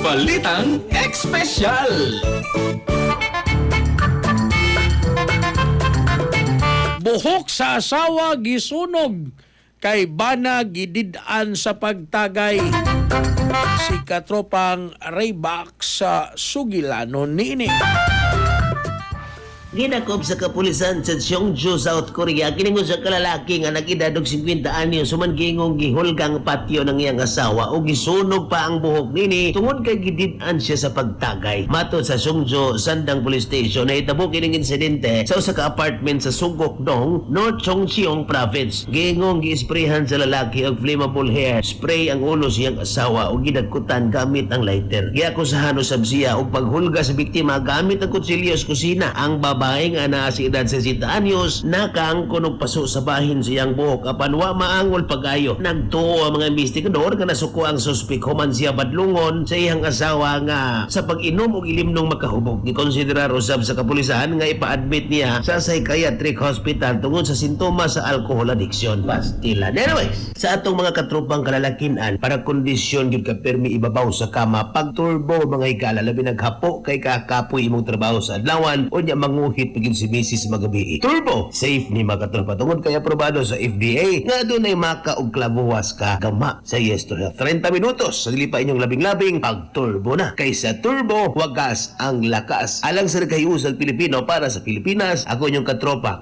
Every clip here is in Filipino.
Balitang Espesyal. Buhok sa asawa gisunog kay bana gidid-an sa pagtagay. Si katropang Rayback sa Sugilanon niini. Ginakop sa kapulisan sa Cheongju, South Korea, kiningon sa kalalaki nga nag-edad og 50 anyos suman gingong gihulgang patio ng iyang asawa o gisunog pa ang buhok nini tungod kay gidid-an siya sa pagtagay. Matod sa Cheongju Sandang Police Station na hitabo kining insidente sa usa ka apartment sa Sugok-dong, North Chongcheong Province. Gingong giisprayhan sa lalaki og flammable hair spray ang ulo siyang asawa o gidagkutan gamit ang lighter. Giakusahan usab siya og paghulga sa biktima gamit ang kutsilyo sa kusina. Ang babae nga naa sa edad sa 60 anyos nakaangkon og paso sa bahin siyang buhok apan wa maangol pagayo. Nagtuo ang mga investigador nga nasuko ang suspek human siya badlungon sa iyang asawa nga sa pag-inom og ilimnong makahubog. Gikonsiderar usab sa kapulisan nga ipa-admit niya sa psychiatric hospital tungod sa sintomas sa alcohol addiction. Pastilan. Anyways, sa atong mga katropang kalalakinan para kondisyon gyud ka permi ibabaw sa kama pagturbo mga higala labi naghapo kay kakapoy imong trabaho sa adlawan o nya manguhit pagin si Mrs. magabi. Turbo safe ni mga katropa tungod kay aprobado sa FDA nga dunay maka og klabuwas ka gama sa Yes to Health. 30 minutos sa lipa inyong labing-labing pagturbo na kaysa turbo wagas ang lakas. Alang sa nagkayusal Pilipino para sa Pilipinas, ako inyong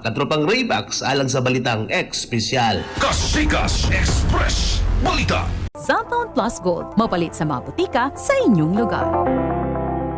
katropang Rayback alang sa Balitang Espesyal. Kasikas Express Balita. Cellphone Plus Gold, mapalit sa mga butika sa inyong lugar.